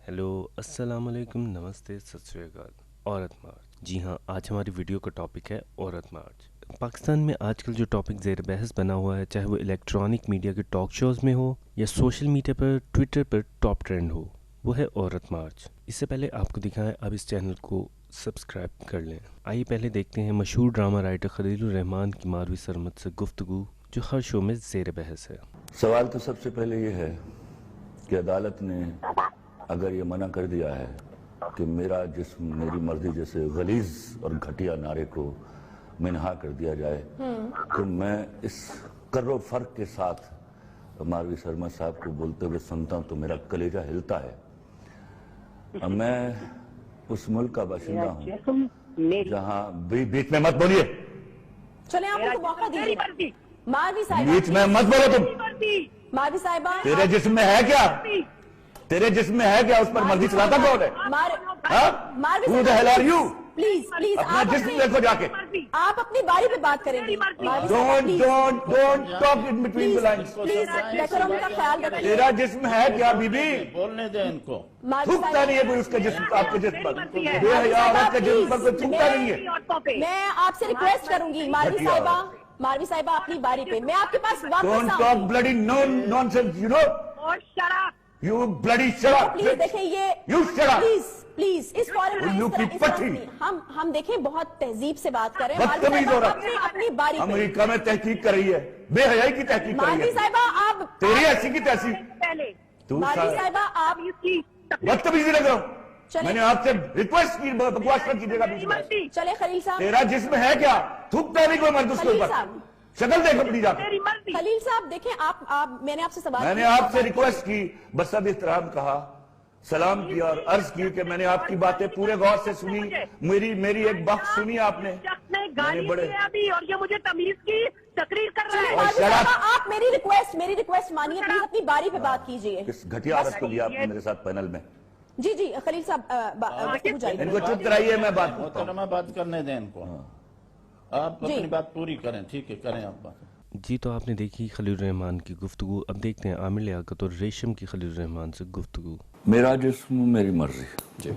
Hello अस्सलाम वालेकुम नमस्ते सत श्री अकाल। औरत मार्च, जी हाँ, आज हमारी वीडियो का टॉपिक है औरत मार्च। पाकिस्तान में आजकल जो टॉपिक ज़ेर बहस बना हुआ है, चाहे वो इलेक्ट्रॉनिक मीडिया के टॉक शोज़ में हो या सोशल मीडिया पर ट्विटर पर टॉप ट्रेंड हो, वो है औरत मार्च। इससे पहले आपको दिखाएं, आप इस चैनल को सब्सक्राइब कर लें। आइए पहले देखते हैं मशहूर ड्रामा राइटर खलीलुर रहमान की मारवी सरमत से गुफ्तगू, जो हर शो में ज़ेर बहस है। सवाल तो सबसे पहले ये है कि अदालत ने अगर ये मना कर दिया है कि मेरा जिस्म मेरी मर्जी जैसे गलीज और घटिया नारे को मिनहा कर दिया जाए, तो मैं इस कर्रो फर्क के साथ मारवी शर्मा साहब को बोलते हुए सुनता हूं तो मेरा कलेजा हिलता है। मैं उस मुल्क का बाशिंदा हूं जहां बीच में मत बोलिए, चले आप उनको मौका दीजिए। मारवी साहिबा, बीच में मत बोलो तुम। मारवी साहिबा, तेरे जिस्म में है क्या? तेरे जिस्म में है क्या? उस पर मर्जी चलाता कौन है? Who the hell are you? Please please अपना जिस्म देखो जाके। आप अपनी बारी पे बात करेंगे। Don't talk in between the lines. Please decorum का ख्याल रखिए। तेरा जिस्म है क्या बीबी? बोलने दे इनको। थूकता नहीं है कोई उसके जिस्म, आपके जिस्म पर। बेहया औरत के जिस्म पर कोई थूकता नहीं है। मैं आपसे रिक्वेस्ट करूंगी मारवी साहिबा अपनी बारी पे। मैं आपके पास वापस Don't talk bloody nonsense, you know? You bloody shut up. Please देखें ये, You shut up. प्लीज इस फॉरम में उल्लू की पट्टी। हम देखें बहुत तहजीब से बात कर रहे हैं। बदतमीज औरत अपनी बारी पे। अमेरिका में तहकीक कर रही है, बेहयाई की तहकीक कर रही मारवी है। साहिबा आप तेरी ऐसी की तहसील। तू मारवी साहिबा आप बदतमीजी लग रहा हूं। मैंने आपसे रिक्वेस्ट की, बकवास मत कीजिएगा बीच में। चले खलील साहब। तेरा जिस्म है क्या? थूकता नहीं कोई मर्द उसके ऊपर। शक्ल देख अपनी जाकर। खलील साहब देखें, आप मैंने आपसे सवाल मैंने आपसे रिक्वेस्ट की, बस अब एहतराम कहा, सलाम किया और अर्ज की कि मैंने आपकी बातें पूरे गौर से सुनी। मेरी एक बात सुनी आपने। मैंने बड़े अभी और ये मुझे तमीज की तकरीर कर रहा है। मारवी साहिबा आप मेरी रिक्वेस्ट मानिए, प्लीज अपनी बारी पे बात कीजिए। इस घटिया औरत को लिया आपने मेरे साथ पैनल में। जी खलील साहब इनको चुप कराइए, मैं बात करता हूं। मोहतरमा बात करने दें इनको। आप अपनी बात पूरी करें, ठीक है, करें आप बात। जी, तो आपने देखी खलीलुर रहमान की गुफ्तगू। अब देखते हैं आमिर लियाकत और रेशम की खलीलुर रहमान से गुफ्तगू। मेरा जिस्म मेरी मर्जी जी,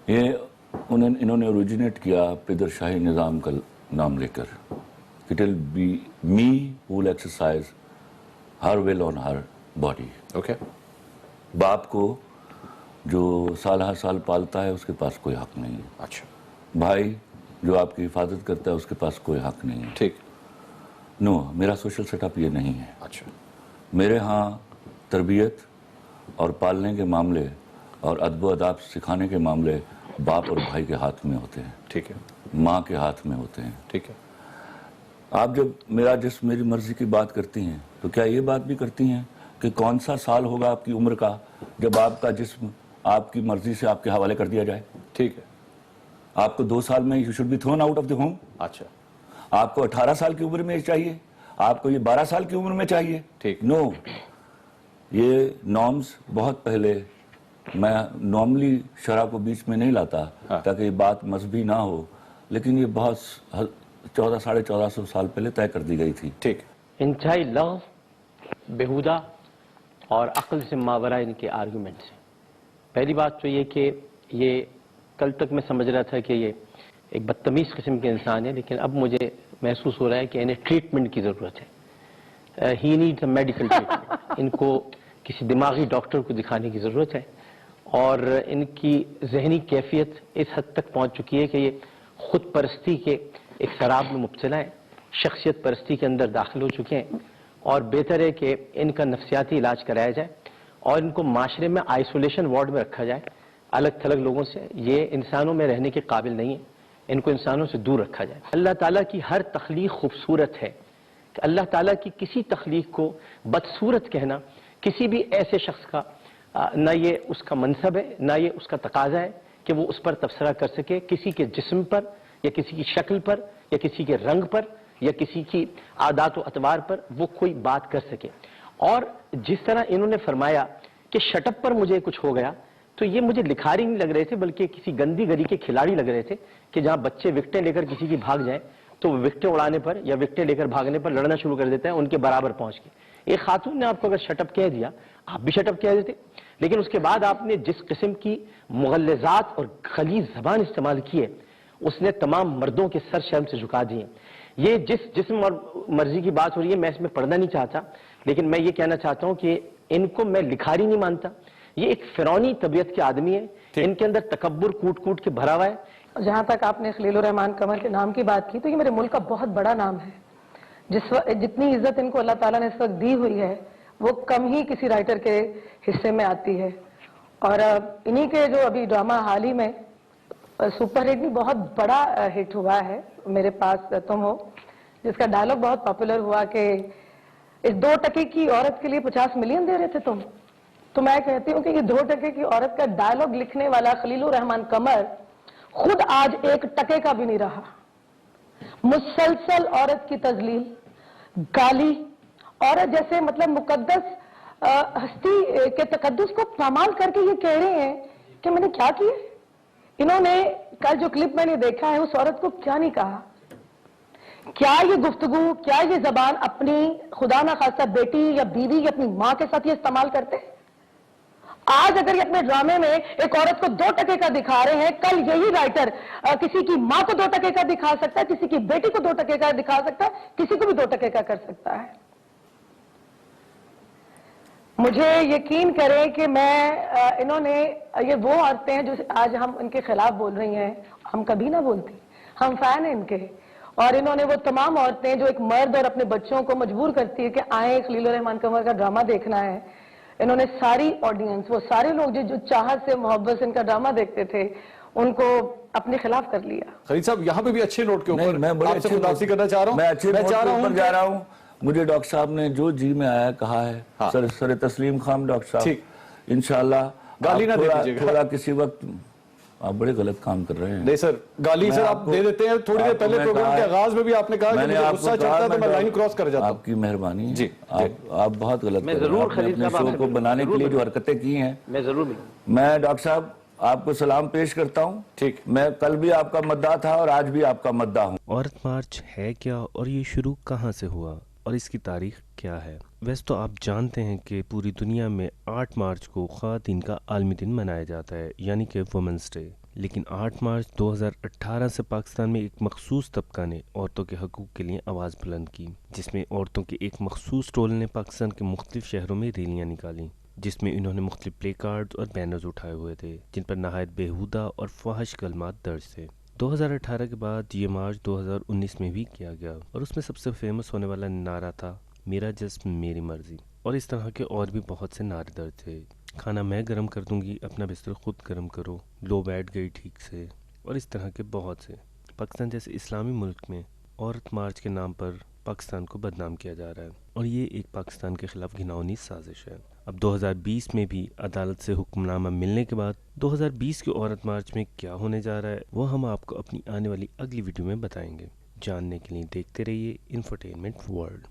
ये इन्होंने ओरिजिनेट किया पिदर शाही निज़ाम का नाम लेकर। It will be me who will exercise her will on her body. Okay, बाप को जो साल हर साल पालता है उसके पास कोई हक नहीं है। अच्छा, भाई जो आपकी हिफाजत करता है उसके पास कोई हक नहीं है। ठीक, नो, मेरा सोशल सेटअप ये नहीं है। अच्छा, मेरे यहाँ तरबियत और पालने के मामले और अदब अदाब सिखाने के मामले बाप और भाई के हाथ में होते हैं। ठीक है, माँ के हाथ में होते हैं। ठीक है, आप जब मेरा जिस्म मेरी मर्जी की बात करती हैं तो क्या ये बात भी करती हैं कि कौन सा साल होगा आपकी उम्र का जब आपका जिस्म आपकी मर्जी से आपके हवाले कर दिया जाए? ठीक है, आपको 2 साल में you should be thrown out of the home. अच्छा, आपको 18 साल की उम्र में चाहिए, आपको ये 12 साल की उम्र में चाहिए। ठीक, नो, ये नॉर्म्स बहुत पहले, मैं नॉर्मली शरह को बीच में नहीं लाता ताकि ये बात मजहबी ना हो, लेकिन ये बहुत 1400-1450 साल पहले तय कर दी गई थी। ठीक, इंतहाई लग़्व, बेहुदा और अक्ल से मावरा इनके आर्गूमेंट्स हैं। पहली बात तो ये कि ये कल तक मैं समझ रहा था कि ये एक बदतमीज किस्म के इंसान है, लेकिन अब मुझे महसूस हो रहा है कि इन्हें ट्रीटमेंट की ज़रूरत है। He needs a medical treatment. इनको किसी दिमागी डॉक्टर को दिखाने की ज़रूरत है। और इनकी जहनी कैफियत इस हद तक पहुँच चुकी है कि ये खुद परस्ती के एक शराब में मुब्तला है, शख्सियत परस्ती के अंदर दाखिल हो चुके हैं। और बेहतर है कि इनका नफ्सियाती इलाज कराया जाए और इनको माशरे में आइसोलेशन वार्ड में रखा जाए, अलग थलग लोगों से। ये इंसानों में रहने के काबिल नहीं है, इनको इंसानों से दूर रखा जाए। अल्लाह ताला की हर तख्लीक खूबसूरत है। कि अल्लाह ताला की किसी तख्लीक को बदसूरत कहना किसी भी ऐसे शख्स का ना ये उसका मनसब है, ना ये उसका तकाजा है कि वो उस पर तबसरा कर सके, किसी के जिस्म पर या किसी की शक्ल पर या किसी के रंग पर या किसी की आदात व अतवार पर वो कोई बात कर सके। और जिस तरह इन्होंने फरमाया कि शटअप पर मुझे कुछ हो गया, तो ये मुझे लिखारी नहीं लग रहे थे बल्कि किसी गंदी गली के खिलाड़ी लग रहे थे कि जहां बच्चे विकटें लेकर किसी की भाग जाएं तो विकटें उड़ाने पर या विकटें लेकर भागने पर लड़ना शुरू कर देते हैं उनके बराबर पहुंच के। एक खातून ने आपको अगर शटअप कह दिया, आप भी शटअप कह देते। لیکن اس کے بعد آپ نے جس قسم کی مغلظات اور غلیظ زبان استعمال کی ہے اس نے تمام مردوں کے سر شرم سے جھکا دیے. یہ جس جسم اور مرضی کی بات ہو رہی ہے میں اس میں پڑھنا نہیں چاہتا, لیکن میں یہ کہنا چاہتا ہوں کہ ان کو میں لکھاری نہیں مانتا. یہ ایک فرعونی طبیعت کے آدمی ہے, ان کے اندر تکبر کوٹ کوٹ کے بھرا ہوا ہے. جہاں تک آپ نے خلیل الرحمان قمر کے نام کی بات کی تو یہ میرے ملک کا بہت بڑا نام ہے. جتنی عزت ان کو اللہ تعالیٰ نے اس وقت دی ہوئی ہے وہ کم ہی کسی رائٹر کے حصے میں آتی ہے. اور انہی کے جو ابھی ڈرامہ حال ہی میں سپر ہٹ بھی بہت بڑا ہٹ ہوا ہے, میرے پاس تم ہو, جس کا ڈائلاگ بہت پاپولر ہوا کہ اس 2 ٹکے کی عورت کے لیے 50 ملین دے رہے تھے تم. تو میں کہتی ہوں کہ یہ 2 ٹکے کی عورت کا ڈائلاگ لکھنے والا خلیل الرحمان قمر خود آج 1 ٹکے کا بھی نہیں رہا. مسلسل عورت کی تذلیل, گالی, عورت جیسے مطلب مقدس ہستی کے تقدس کو پامال کر کے یہ کہہ رہے ہیں کہ میں نے کیا کیا. انہوں نے کل جو کلپ میں نے دیکھا ہے اس عورت کو کیا نہیں کہا. کیا یہ گفتگو, کیا یہ زبان اپنی خدا نہ خواستہ بیٹی یا بیوی یا اپنی ماں کے ساتھ یہ استعمال کرتے؟ آج اگر یہ اپنے ڈرامے میں ایک عورت کو 2 ٹکے کا دکھا رہے ہیں, کل یہی رائٹر کسی کی ماں کو 2 ٹکے کا دکھا سکتا ہے, کسی کی بیٹی کو 2 ٹکے کا دکھا سکتا ہے, کسی کو بھی 2 ٹکے کا کر سکتا ہے. مجھے یقین کریں کہ انہوں نے یہ وہ عورتیں ہیں جو آج ہم ان کے خلاف بول رہی ہیں, ہم کبھی نہ بولتی, ہم فین ہیں ان کے. اور انہوں نے وہ تمام عورتیں جو ایک مرد اور اپنے بچوں کو مجبور کرتی ہے کہ آئیں خلیل الرحمان قمر کا ڈرامہ دیکھنا ہے, انہوں نے ساری آڈینس, وہ سارے لوگ جو چاہت سے محبت سے ان کا ڈرامہ دیکھتے تھے, ان کو اپنے خلاف کر لیا. خلیل صاحب یہاں پہ بھی اچھے نوٹ کے اوپر میں آپ سے خداحافظی کرنا چاہ رہا ہوں. میں اچھے نوٹ کے اوپر جا رہا ہوں. مجھے ڈاکٹر صاحب نے جو جی میں آیا کہا ہے, سر تسلیم خان ڈاکٹر صاحب, انشاءاللہ گالی نہ دے دیجیے گا. تھوڑا کسی وقت آپ بڑے غلط کام کر رہے ہیں. نہیں سر, گالی سر آپ دے دیتے ہیں. تھوڑی دیر پہلے پروگرام کے آغاز میں بھی آپ نے کہا کہ مجھے غصہ چڑھتا ہے تو میں لائن کراس کر جاتا ہوں. آپ کی مہربانی, آپ بہت غلط کر رہے ہیں. آپ نے اپنے شو کو بنانے کے لیے جو حرکتیں کی ہیں, میں ڈاکٹر صاحب آپ کو سلام پیش کرتا ہوں. ٹھیک, میں کل بھی آپ کا مداح تھا اور آج بھی آپ کا مداح ہوں. عورت مارچ ہے کیا اور یہ شروع کہاں سے ہوا اور اس کی تاریخ کیا ہے؟ ویسے تو آپ جانتے ہیں کہ پوری دنیا میں 8 مارچ کو خواتین کا عالمی دن منایا جاتا ہے, یعنی کہ وومنس ڈے. لیکن 8 مارچ 2018 سے پاکستان میں ایک مخصوص طبقہ نے عورتوں کے حقوق کے لیے آواز بلند کی, جس میں عورتوں کے ایک مخصوص ٹول نے پاکستان کے مختلف شہروں میں ریلیاں نکالیں, جس میں انہوں نے مختلف پلے کارڈز اور بینرز اٹھائے ہوئے تھے جن پر نہایت بیہودہ اور فحش کلمات درج تھے. 2018 کے بعد یہ مارچ 2019 میں بھی کیا گیا اور اس میں سب سے فیمس ہونے والا نعرہ تھا میرا جسم میری مرضی, اور اس طرح کے اور بھی بہت سے نعرے درج تھے. کھانا میں گرم کر دوں گی, اپنا بستر خود گرم کرو, لو بیٹھ گئی ٹھیک سے, اور اس طرح کے بہت سے. پاکستان جیسے اسلامی ملک میں عورت مارچ کے نام پر پاکستان کو بدنام کیا جا رہا ہے, اور یہ ایک پاکستان کے خلاف گھناؤنی سازش ہے. اب 2020 میں بھی عدالت سے حکم نامہ ملنے کے بعد 2020 کے عورت مارچ میں کیا ہونے جا رہا ہے وہ ہم آپ کو اپنی آنے والی اگلی ویڈیو میں بتائیں گے. جاننے کے لیے دیکھتے رہیے انفوٹینمنٹ ورلڈ.